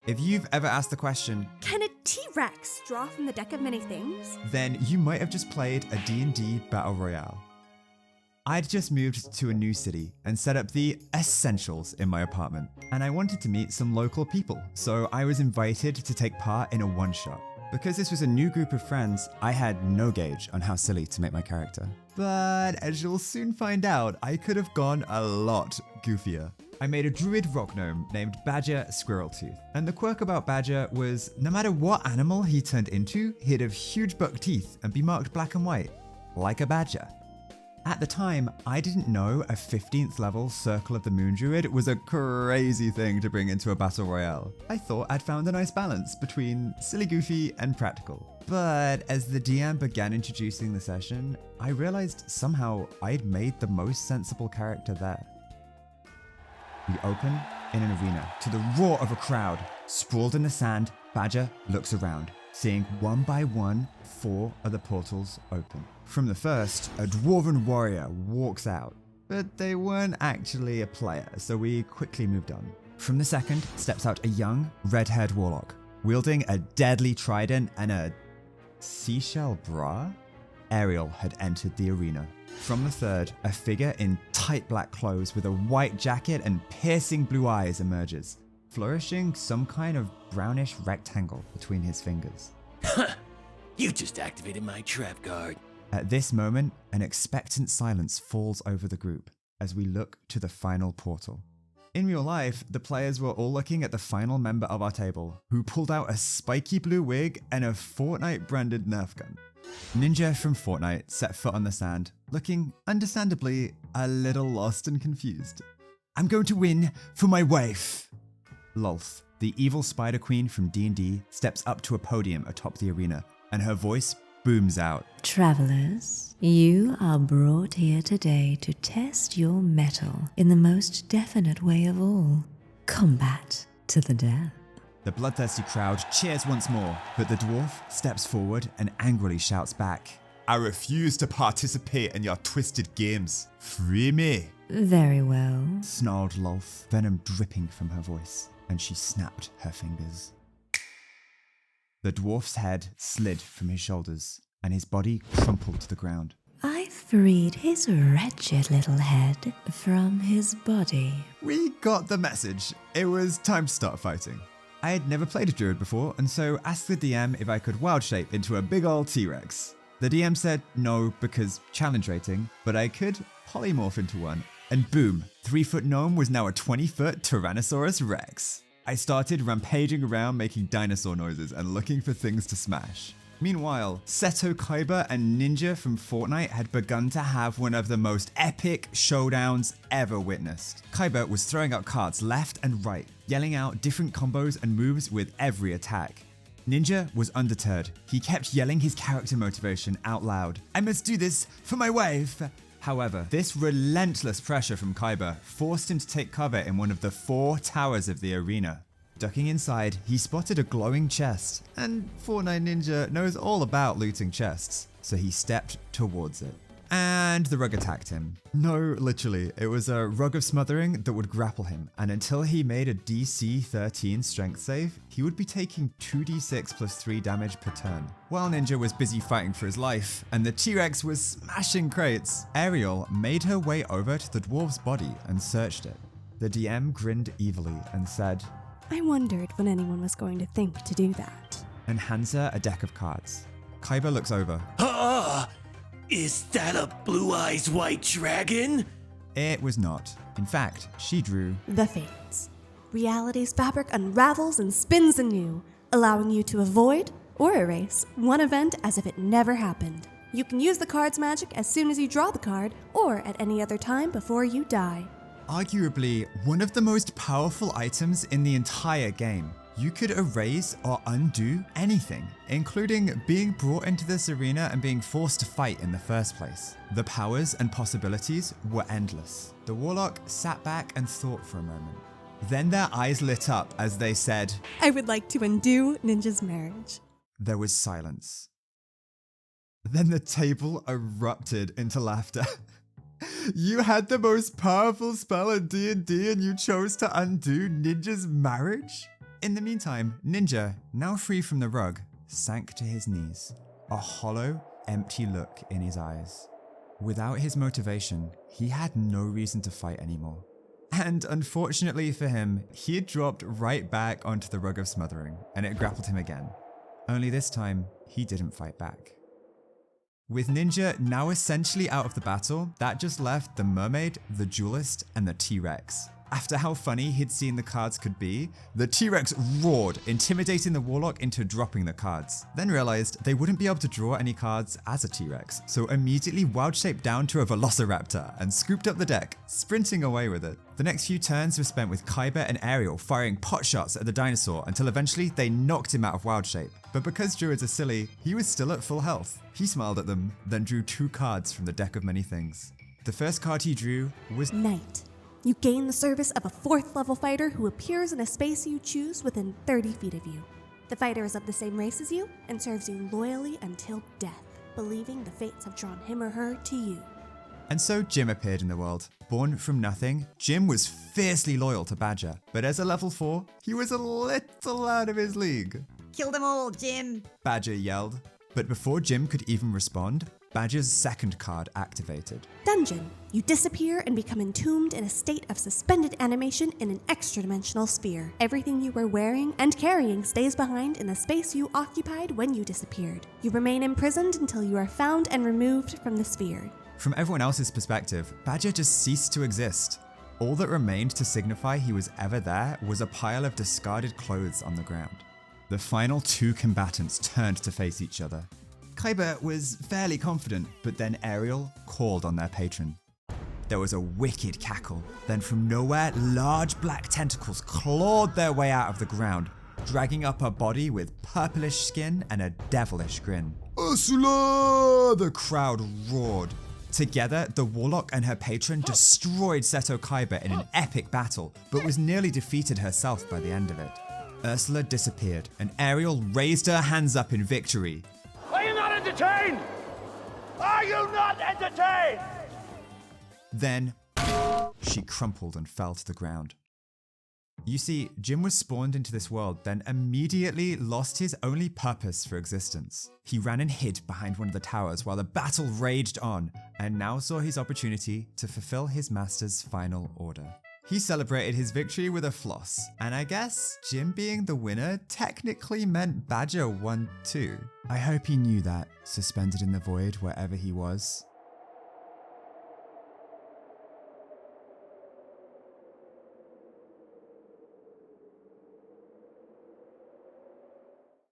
If you've ever asked the question, can a T-Rex draw from the deck of many things? Then you might have just played a D&D Battle Royale. I'd just moved to a new city and set up the essentials in my apartment, and I wanted to meet some local people, so I was invited to take part in a one-shot. Because this was a new group of friends, I had no gauge on how silly to make my character. But as you'll soon find out, I could have gone a lot goofier. I made a druid rock gnome named Badger Squirreltooth, and the quirk about Badger was no matter what animal he turned into, he'd have huge buck teeth and be marked black and white, like a badger. At the time, I didn't know a 15th level Circle of the Moon Druid was a crazy thing to bring into a battle royale. I thought I'd found a nice balance between silly goofy and practical. But as the DM began introducing the session, I realized somehow I'd made the most sensible character there. We open in an arena to the roar of a crowd. Sprawled in the sand, Badger looks around, seeing one by one 4 of the portals open. From the first, a dwarven warrior walks out, but they weren't actually a player, so we quickly moved on. From the second steps out a young, red-haired warlock, wielding a deadly trident and a seashell bra? Ariel had entered the arena. From the third, a figure in tight black clothes with a white jacket and piercing blue eyes emerges, flourishing some kind of brownish rectangle between his fingers. You just activated my trap card. At this moment, an expectant silence falls over the group as we look to the final portal. In real life, the players were all looking at the final member of our table, who pulled out a spiky blue wig and a Fortnite-branded Nerf gun. Ninja from Fortnite set foot on the sand, looking, understandably, a little lost and confused. I'm going to win for my wife. Lolth, the evil spider queen from D&D, steps up to a podium atop the arena, and her voice booms out. Travelers, you are brought here today to test your mettle in the most definite way of all. Combat to the death. The bloodthirsty crowd cheers once more, but the dwarf steps forward and angrily shouts back, I refuse to participate in your twisted games. Free me. Very well, Snarled Lolth, venom dripping from her voice, and she snapped her fingers. The dwarf's head slid from his shoulders, and his body crumpled to the ground. I freed his wretched little head from his body. We got the message. It was time to start fighting. I had never played a druid before, and so asked the DM if I could wild shape into a big ol' T-Rex. The DM said no because challenge rating, but I could polymorph into one, and boom, 3-foot gnome was now a 20-foot Tyrannosaurus Rex. I started rampaging around making dinosaur noises and looking for things to smash. Meanwhile, Seto Kaiba and Ninja from Fortnite had begun to have one of the most epic showdowns ever witnessed. Kaiba was throwing out cards left and right, yelling out different combos and moves with every attack. Ninja was undeterred. He kept yelling his character motivation out loud. I must do this for my wife. However, this relentless pressure from Kaiba forced him to take cover in one of the 4 towers of the arena. Ducking inside, he spotted a glowing chest, and Fortnite Ninja knows all about looting chests, so he stepped towards it. And the rug attacked him. No, literally, it was a rug of smothering that would grapple him, and until he made a DC 13 strength save, he would be taking 2d6 plus 3 damage per turn. While Ninja was busy fighting for his life, and the T-Rex was smashing crates, Ariel made her way over to the dwarf's body and searched it. The DM grinned evilly and said, I wondered when anyone was going to think to do that. And hands her a deck of cards. Kaiba looks over. Is that a blue eyes white dragon? It was not. In fact, she drew The Fates. Reality's fabric unravels and spins anew, allowing you to avoid or erase one event as if it never happened. You can use the card's magic as soon as you draw the card or at any other time before you die. arguably one of the most powerful items in the entire game. You could erase or undo anything, including being brought into this arena and being forced to fight in the first place. The powers and possibilities were endless. The warlock sat back and thought for a moment. Then their eyes lit up as they said, I would like to undo Ninja's marriage. There was silence. Then the table erupted into laughter. You had the most powerful spell in D&D and you chose to undo Ninja's marriage? In the meantime, Ninja, now free from the rug, sank to his knees, a hollow, empty look in his eyes. Without his motivation, he had no reason to fight anymore. And unfortunately for him, he had dropped right back onto the rug of smothering, and it grappled him again. Only this time, he didn't fight back. With Ninja now essentially out of the battle, that just left the mermaid, the duelist, and the T-Rex. After how funny he'd seen the cards could be, the T-Rex roared, intimidating the warlock into dropping the cards, then realized they wouldn't be able to draw any cards as a T-Rex, so immediately wild-shaped down to a velociraptor and scooped up the deck, sprinting away with it. The next few turns were spent with Kaiba and Ariel firing pot shots at the dinosaur until eventually they knocked him out of wild shape. But because druids are silly, he was still at full health. He smiled at them, then drew 2 cards from the deck of many things. The first card he drew was Knight. You gain the service of a 4th level fighter who appears in a space you choose within 30 feet of you. The fighter is of the same race as you and serves you loyally until death, believing the fates have drawn him or her to you. And so Jim appeared in the world. Born from nothing, Jim was fiercely loyal to Badger, but as a level 4, he was a little out of his league. Kill them all, Jim! Badger yelled. But before Jim could even respond, Badger's second card activated. Dungeon. You disappear and become entombed in a state of suspended animation in an extra-dimensional sphere. Everything you were wearing and carrying stays behind in the space you occupied when you disappeared. You remain imprisoned until you are found and removed from the sphere. From everyone else's perspective, Badger just ceased to exist. All that remained to signify he was ever there was a pile of discarded clothes on the ground. The final 2 combatants turned to face each other. Kaiba was fairly confident, but then Ariel called on their patron. There was a wicked cackle. Then from nowhere, large black tentacles clawed their way out of the ground, dragging up a body with purplish skin and a devilish grin. Ursula! The crowd roared. Together, the warlock and her patron destroyed Seto Kaiba in an epic battle, but was nearly defeated herself by the end of it. Ursula disappeared, and Ariel raised her hands up in victory. Are you not entertained? Are you not entertained? Then, she crumpled and fell to the ground. You see, Jim was spawned into this world, then immediately lost his only purpose for existence. He ran and hid behind one of the towers while the battle raged on, and now saw his opportunity to fulfill his master's final order. He celebrated his victory with a floss, and I guess Jim being the winner technically meant Badger won too. I hope he knew that, suspended in the void wherever he was.